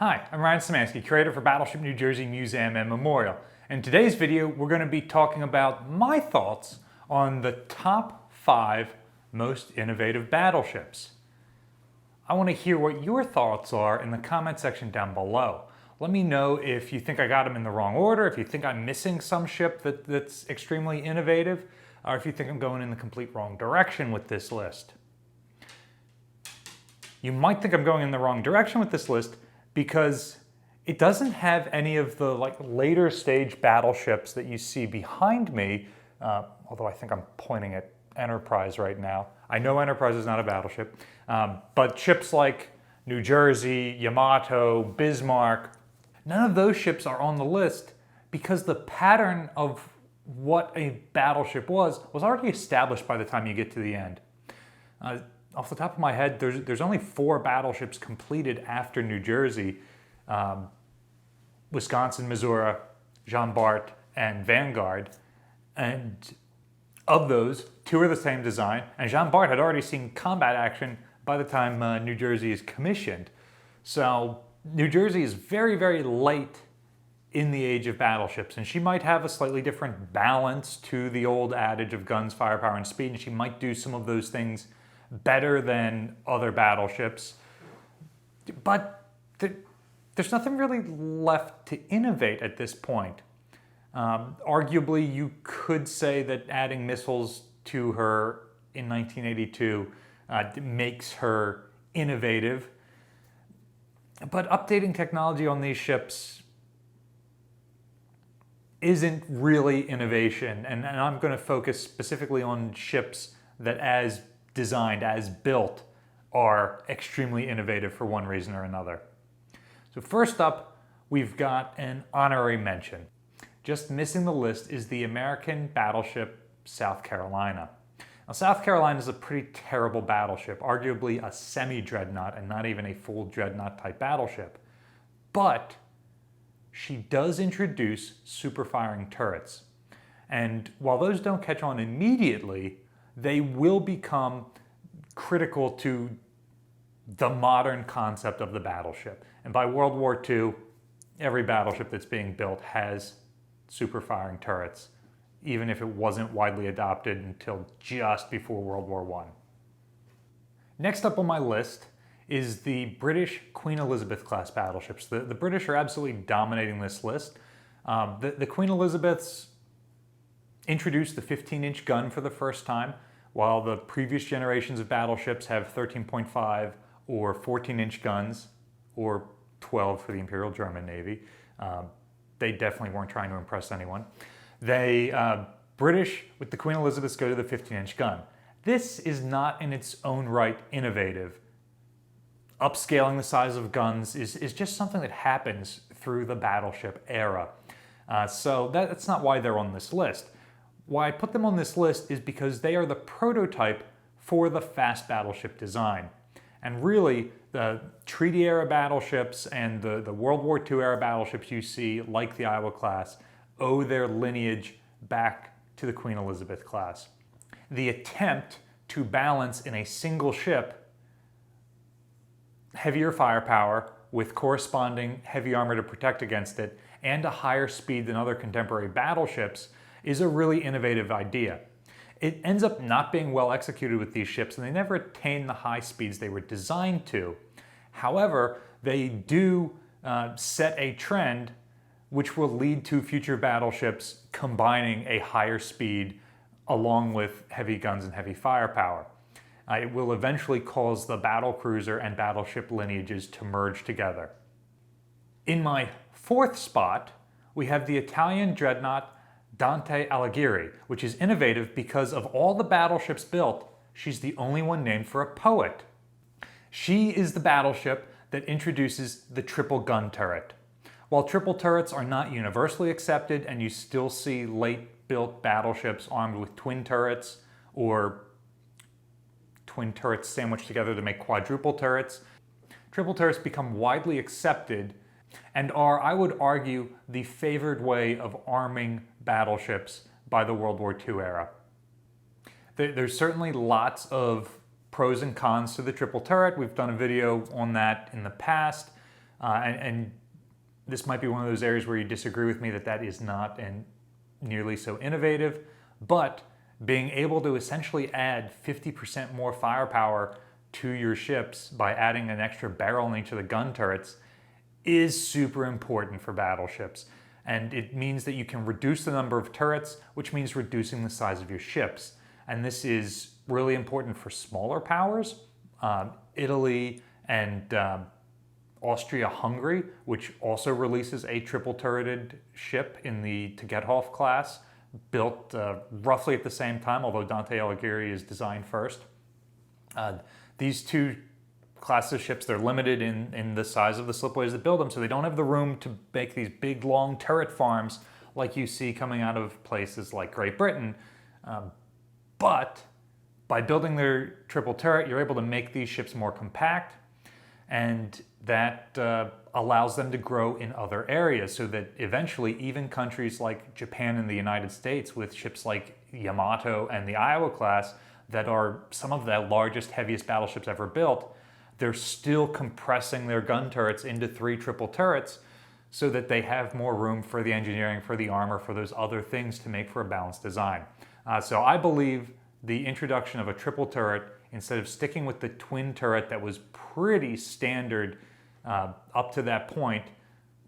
Hi, I'm Ryan Szymanski, curator for Battleship New Jersey Museum and Memorial. In today's video, we're going to be talking about my thoughts on the top 5 most innovative battleships. I want to hear what your thoughts are in the comment section down below. Let me know if you think I got them in the wrong order, if you think I'm missing some ship that's extremely innovative, or if you think I'm going in the complete wrong direction with this list. You might think I'm going in the wrong direction with this list because it doesn't have any of the later stage battleships that you see behind me, although I think I'm pointing at Enterprise right now. I know Enterprise is not a battleship, but ships like New Jersey, Yamato, Bismarck, none of those ships are on the list because the pattern of what a battleship was already established by the time you get to the end. Off the top of my head, there's only 4 battleships completed after New Jersey: Wisconsin, Missouri, Jean Bart, and Vanguard. And of those, 2 are the same design, and Jean Bart had already seen combat action by the time New Jersey is commissioned. So New Jersey is very, very late in the age of battleships, and she might have a slightly different balance to the old adage of guns, firepower, and speed, and she might do some of those things better than other battleships, but there's nothing really left to innovate at this point. Arguably, you could say that adding missiles to her in 1982 makes her innovative, but updating technology on these ships isn't really innovation, and I'm going to focus specifically on ships that, as designed, as built, are extremely innovative for one reason or another. So first up, we've got an honorary mention. Just missing the list is the American battleship South Carolina. Now, South Carolina is a pretty terrible battleship, arguably a semi-dreadnought and not even a full dreadnought type battleship. But she does introduce super-firing turrets. And while those don't catch on immediately, they will become critical to the modern concept of the battleship. And by World War II, every battleship that's being built has super-firing turrets, even if it wasn't widely adopted until just before World War I. Next up on my list is the British Queen Elizabeth class battleships. The British are absolutely dominating this list. The Queen Elizabeths introduced the 15-inch gun for the first time, while the previous generations of battleships have 13.5 or 14-inch guns, or 12 for the Imperial German Navy. They definitely weren't trying to impress anyone. British, with the Queen Elizabeths, go to the 15-inch gun. This is not in its own right innovative. Upscaling the size of guns is just something that happens through the battleship era. So that's not why they're on this list. Why I put them on this list is because they are the prototype for the fast battleship design. And really, the treaty-era battleships and the World War II-era battleships you see, like the Iowa class, owe their lineage back to the Queen Elizabeth class. The attempt to balance in a single ship heavier firepower with corresponding heavy armor to protect against it and a higher speed than other contemporary battleships is a really innovative idea. It ends up not being well executed with these ships, and they never attain the high speeds they were designed to. However, they do set a trend which will lead to future battleships combining a higher speed along with heavy guns and heavy firepower. It will eventually cause the battlecruiser and battleship lineages to merge together. In my 4th spot, we have the Italian dreadnought Dante Alighieri, which is innovative because of all the battleships built, she's the only one named for a poet. She is the battleship that introduces the triple gun turret. While triple turrets are not universally accepted, and you still see late-built battleships armed with twin turrets or twin turrets sandwiched together to make quadruple turrets, triple turrets become widely accepted and are, I would argue, the favored way of arming battleships by the World War II era. There's certainly lots of pros and cons to the triple turret. We've done a video on that in the past. And this might be one of those areas where you disagree with me that is not nearly so innovative, but being able to essentially add 50% more firepower to your ships by adding an extra barrel in each of the gun turrets is super important for battleships. And it means that you can reduce the number of turrets, which means reducing the size of your ships. And this is really important for smaller powers. Italy and Austria-Hungary, which also releases a triple-turreted ship in the Tegedhoff class, built roughly at the same time, although Dante Alighieri is designed first. These two classes of ships, they're limited in the size of the slipways that build them, so they don't have the room to make these big, long turret farms like you see coming out of places like Great Britain. But by building their triple turret, you're able to make these ships more compact, and that allows them to grow in other areas, so that eventually even countries like Japan and the United States with ships like Yamato and the Iowa class that are some of the largest, heaviest battleships ever built, they're still compressing their gun turrets into 3 triple turrets so that they have more room for the engineering, for the armor, for those other things to make for a balanced design. So I believe the introduction of a triple turret, instead of sticking with the twin turret that was pretty standard up to that point,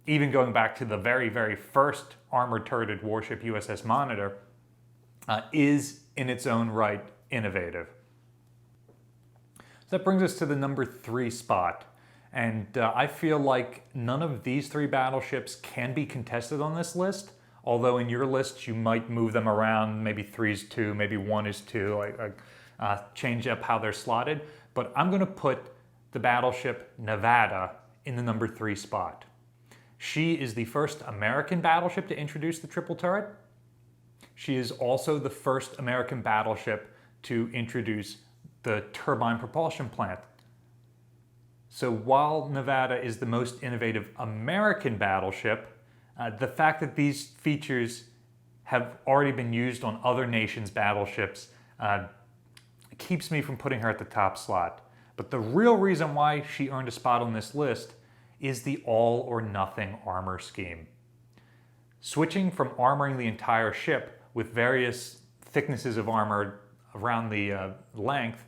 even going back to the very, very first armored turreted warship USS Monitor, is in its own right innovative. So that brings us to the number 3 spot. And I feel like none of these 3 battleships can be contested on this list. Although in your list you might move them around, maybe 3 is 2, maybe 1 is 2, change up how they're slotted. But I'm going to put the battleship Nevada in the number 3 spot. She is the first American battleship to introduce the triple turret. She is also the first American battleship to introduce the turbine propulsion plant. So while Nevada is the most innovative American battleship, the fact that these features have already been used on other nations' battleships keeps me from putting her at the top slot. But the real reason why she earned a spot on this list is the all or nothing armor scheme. Switching from armoring the entire ship with various thicknesses of armor around the length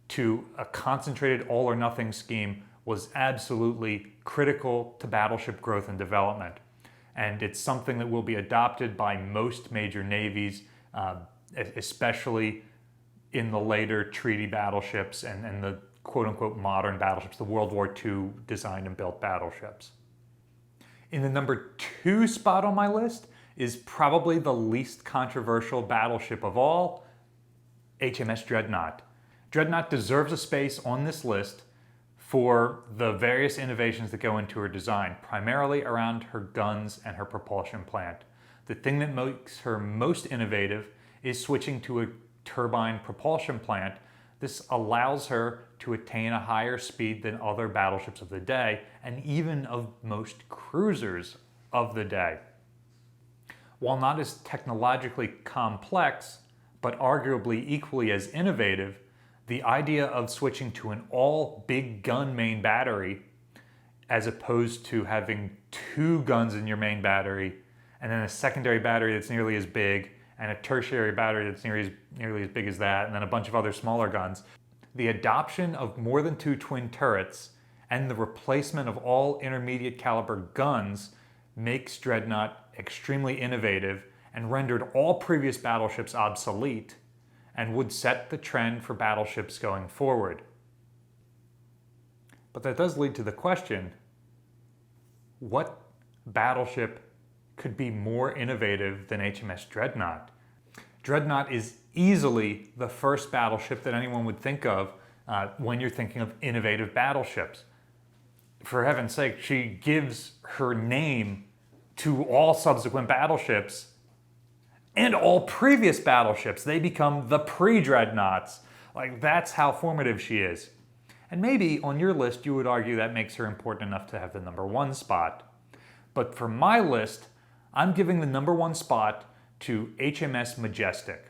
to a concentrated all or nothing scheme was absolutely critical to battleship growth and development. And it's something that will be adopted by most major navies, especially in the later treaty battleships and the quote-unquote modern battleships, the World War II designed and built battleships. In the number 2 spot on my list is probably the least controversial battleship of all, HMS Dreadnought. Dreadnought deserves a space on this list for the various innovations that go into her design, primarily around her guns and her propulsion plant. The thing that makes her most innovative is switching to a turbine propulsion plant. This allows her to attain a higher speed than other battleships of the day, and even of most cruisers of the day. While not as technologically complex, but arguably equally as innovative, the idea of switching to an all big gun main battery, as opposed to having 2 guns in your main battery, and then a secondary battery that's nearly as big, and a tertiary battery that's nearly as big as that, and then a bunch of other smaller guns. The adoption of more than 2 twin turrets and the replacement of all intermediate caliber guns makes Dreadnought extremely innovative and rendered all previous battleships obsolete, and would set the trend for battleships going forward. But that does lead to the question, what battleship could be more innovative than HMS Dreadnought? Dreadnought is easily the first battleship that anyone would think of when you're thinking of innovative battleships. For heaven's sake, she gives her name to all subsequent battleships and all previous battleships. They become the pre-Dreadnoughts. Like, that's how formative she is. And maybe on your list you would argue that makes her important enough to have the number 1 spot. But for my list, I'm giving the number 1 spot to HMS Majestic.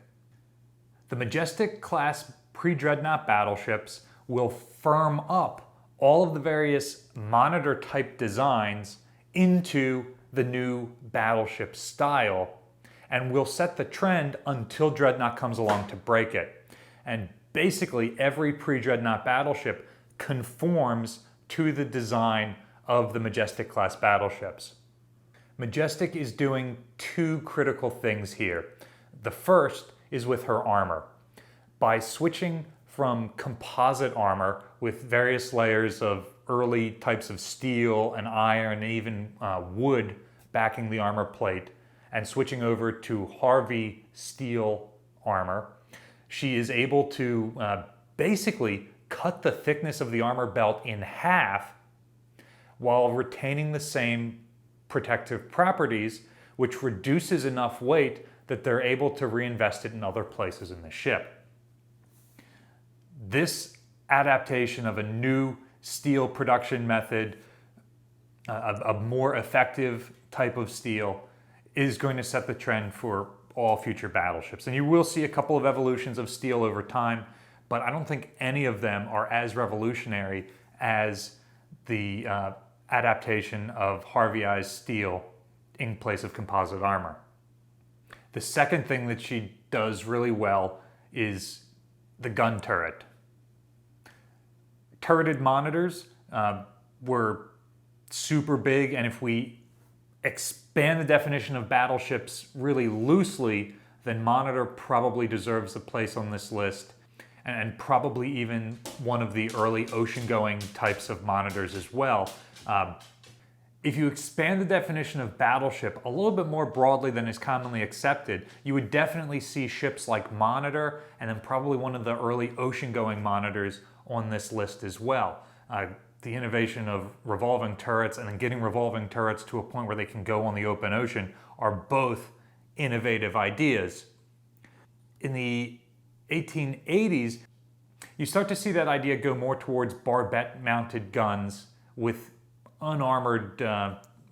The Majestic class pre-Dreadnought battleships will firm up all of the various monitor type designs into the new battleship style, and we'll set the trend until Dreadnought comes along to break it. And basically every pre-Dreadnought battleship conforms to the design of the Majestic class battleships. Majestic is doing two critical things here. The first is with her armor. By switching from composite armor with various layers of early types of steel and iron and even wood backing the armor plate, and switching over to Harvey steel armor, she is able to basically cut the thickness of the armor belt in half while retaining the same protective properties, which reduces enough weight that they're able to reinvest it in other places in the ship. This adaptation of a new steel production method, a more effective type of steel, is going to set the trend for all future battleships. And you will see a couple of evolutions of steel over time, but I don't think any of them are as revolutionary as the adaptation of Harveyized steel in place of composite armor. The second thing that she does really well is the gun turret. Turreted monitors were super big, and if we expand the definition of battleships really loosely, then monitor probably deserves a place on this list, and probably even one of the early ocean-going types of monitors as well. If you expand the definition of battleship a little bit more broadly than is commonly accepted, you would definitely see ships like Monitor and then probably one of the early ocean-going monitors on this list as well. The innovation of revolving turrets and then getting revolving turrets to a point where they can go on the open ocean are both innovative ideas. In the 1880s, you start to see that idea go more towards barbette-mounted guns with unarmored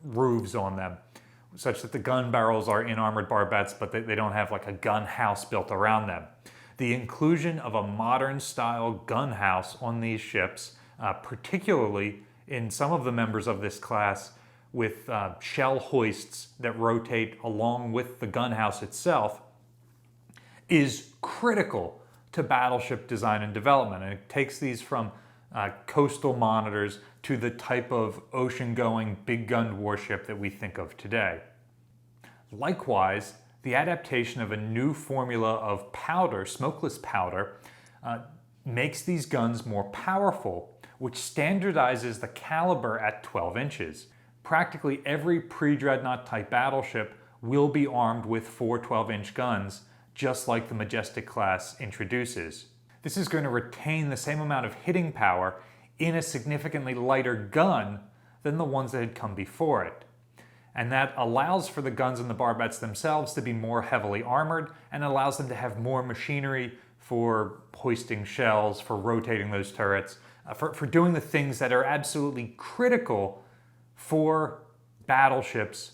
roofs on them, such that the gun barrels are in armored barbettes, but they don't have like a gun house built around them. The inclusion of a modern style gun house on these ships, particularly in some of the members of this class with shell hoists that rotate along with the gun house itself, is critical to battleship design and development. And it takes these from coastal monitors to the type of ocean-going big gunned warship that we think of today. Likewise, the adaptation of a new formula of powder, smokeless powder, makes these guns more powerful, which standardizes the caliber at 12 inches. Practically every pre-Dreadnought type battleship will be armed with 4 12-inch guns, just like the Majestic class introduces. This is going to retain the same amount of hitting power in a significantly lighter gun than the ones that had come before it. And that allows for the guns and the barbettes themselves to be more heavily armored and allows them to have more machinery for hoisting shells, for rotating those turrets, for doing the things that are absolutely critical for battleships,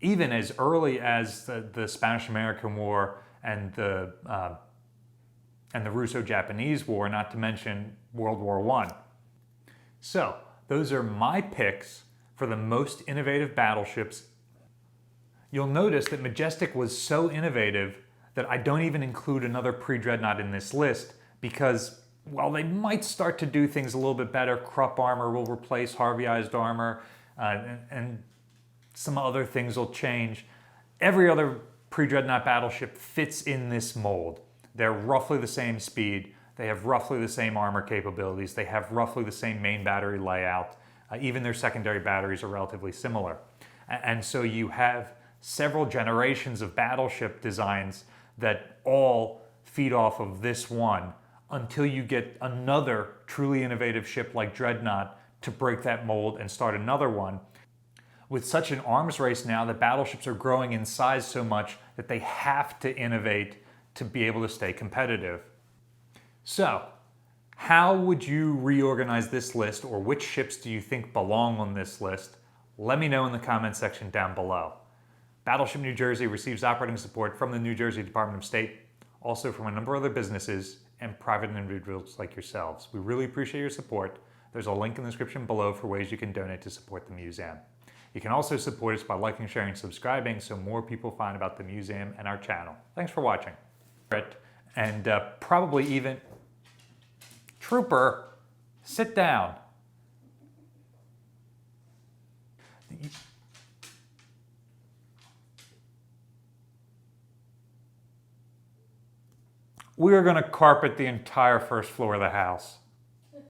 even as early as the Spanish-American War and the Russo-Japanese War, not to mention World War I. So, those are my picks for the most innovative battleships. You'll notice that Majestic was so innovative that I don't even include another pre-Dreadnought in this list, because while they might start to do things a little bit better, Krupp armor will replace Harveyized armor, and some other things will change, every other pre-Dreadnought battleship fits in this mold. They're roughly the same speed, they have roughly the same armor capabilities, they have roughly the same main battery layout, even their secondary batteries are relatively similar. And so you have several generations of battleship designs that all feed off of this one until you get another truly innovative ship like Dreadnought to break that mold and start another one. With such an arms race now that battleships are growing in size so much that they have to innovate to be able to stay competitive. So, how would you reorganize this list, or which ships do you think belong on this list? Let me know in the comments section down below. Battleship New Jersey receives operating support from the New Jersey Department of State, also from a number of other businesses and private individuals like yourselves. We really appreciate your support. There's a link in the description below for ways you can donate to support the museum. You can also support us by liking, sharing, and subscribing so more people find about the museum and our channel. Thanks for watching. And probably even... Trooper, sit down. We are going to carpet the entire first floor of the house.